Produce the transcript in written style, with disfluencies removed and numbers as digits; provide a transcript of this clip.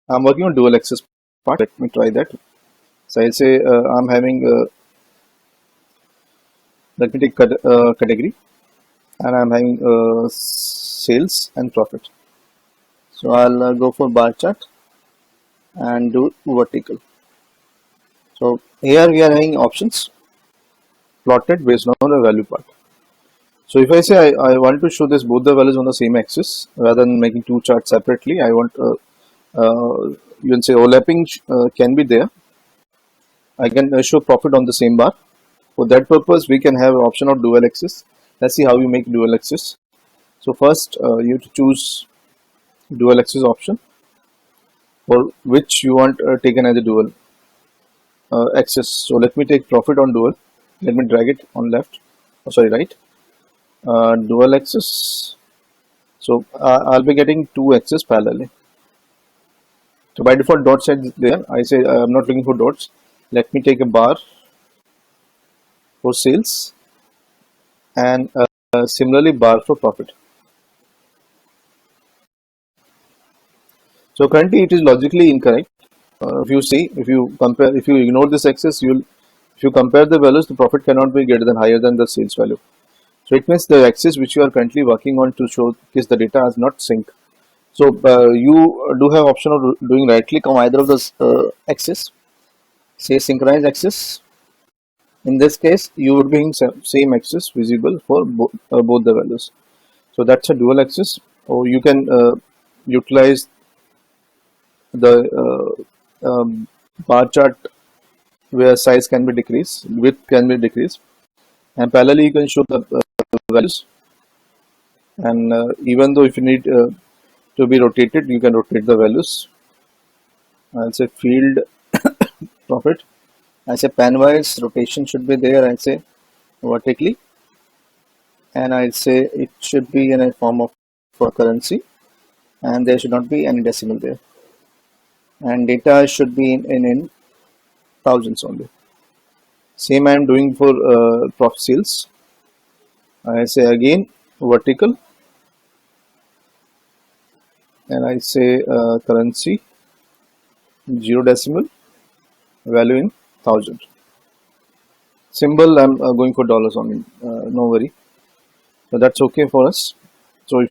I'm working on dual axis part. Let me try that. So I'll say I'm having, let me take category, and I'm having sales and profit. So I'll go for bar chart and do vertical. So here we are having options plotted based on the value part. So if I say I want to show this both the values on the same axis rather than making two charts separately, I want you can say overlapping can be there. I can show profit on the same bar. For that purpose, we can have an option of dual axis. Let's see how you make dual axis. So first, you have to choose dual axis option for which you want taken as a dual axis. So let me take profit on dual. Let me drag it on left. Oh, sorry, right. Dual axis. So I'll be getting two axes parallelly. So by default, dots are there. I say I'm not looking for dots. Let me take a bar for sales and similarly bar for profit. So currently it is logically incorrect. If you see, if you compare, if you ignore this axis, if you compare the values, the profit cannot be greater than higher than the sales value. So it means the axis which you are currently working on to showcase the data is not sync. So you do have option of doing right click on either of the axis, say synchronized axis. In this case, you would be in same axis visible for both the values. So that's a dual axis. Or you can utilize the bar chart where size can be decreased, width can be decreased, and parallelly you can show the values. And even though if you need to be rotated, you can rotate the values. I'll say field profit. I say panwise rotation should be there. I say vertically, and I say it should be in a form of for currency, and there should not be any decimal there. And data should be in thousands only. Same I am doing for profit sales. I say again vertical, and I say currency 0 decimal, value in 1000. Symbol I'm going for dollars only, no worry. So that's okay for us. So if